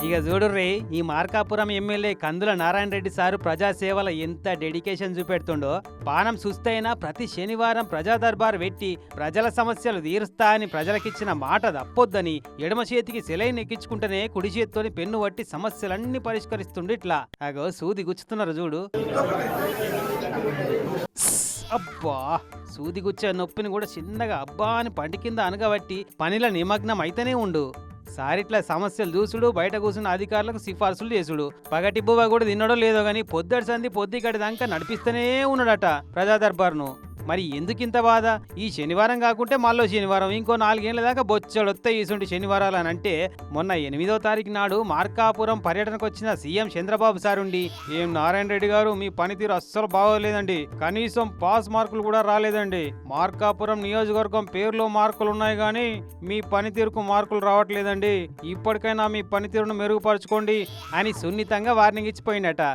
ఇక చూడుర్రి ఈ మార్కాపురం ఎమ్మెల్యే కందుల నారాయణ రెడ్డి సారు ప్రజాసేవల ఎంత డెడికేషన్ చూపెడుతుండో. పానం సుస్తైనా ప్రతి శనివారం ప్రజా దర్బార్ పెట్టి ప్రజల సమస్యలు తీరుస్తా అని ప్రజలకిచ్చిన మాట తప్పొద్దని ఎడమ చేతికి సెలైన్ ఎక్కించుకుంటేనే కుడి చేత్తోని పెన్ను పట్టి సమస్యలన్నీ పరిష్కరిస్తుండు. ఇట్లా అగో సూది గుచ్చుతున్నారు చూడు. అబ్బా, సూది గుచ్చే నొప్పిని కూడా చిన్నగా అబ్బా అని పంటి కింద అనగబట్టి పనిలో నిమగ్నం అయితేనే ఉండు. సారిట్లా సమస్యలు చూసుడు, బయట కూర్చున్న అధికారులకు సిఫార్సులు చేసుడు. పగటి బువ్వ కూడా తినడో లేదో గాని పొద్దటి సంది పొద్దుగడి దాకా నడిపిస్తూనే ఉన్నాడట ప్రజా దర్బార్ను. మరి ఎందుకింత బాధ? ఈ శనివారం కాకుంటే మళ్ళీ శనివారం, ఇంకో 4 ఏళ్ల దాకా బొచ్చడొత్తాయి ఇసుంటి శనివారాలు అని అంటే. మొన్న 8వ తారీఖు నాడు మార్కాపురం పర్యటనకు వచ్చిన సీఎం చంద్రబాబు సారుండి, ఏం నారాయణ రెడ్డి గారు మీ పనితీరు అస్సలు బాగోలేదండి, కనీసం పాస్ మార్కులు కూడా రాలేదండి, మార్కాపురం నియోజకవర్గం పేరులో మార్కులు ఉన్నాయి కానీ మీ పనితీరుకు మార్కులు రావట్లేదండి, ఇప్పటికైనా మీ పనితీరును మెరుగుపరచుకోండి అని సున్నితంగా వార్నింగ్ ఇచ్చిపోయిందట.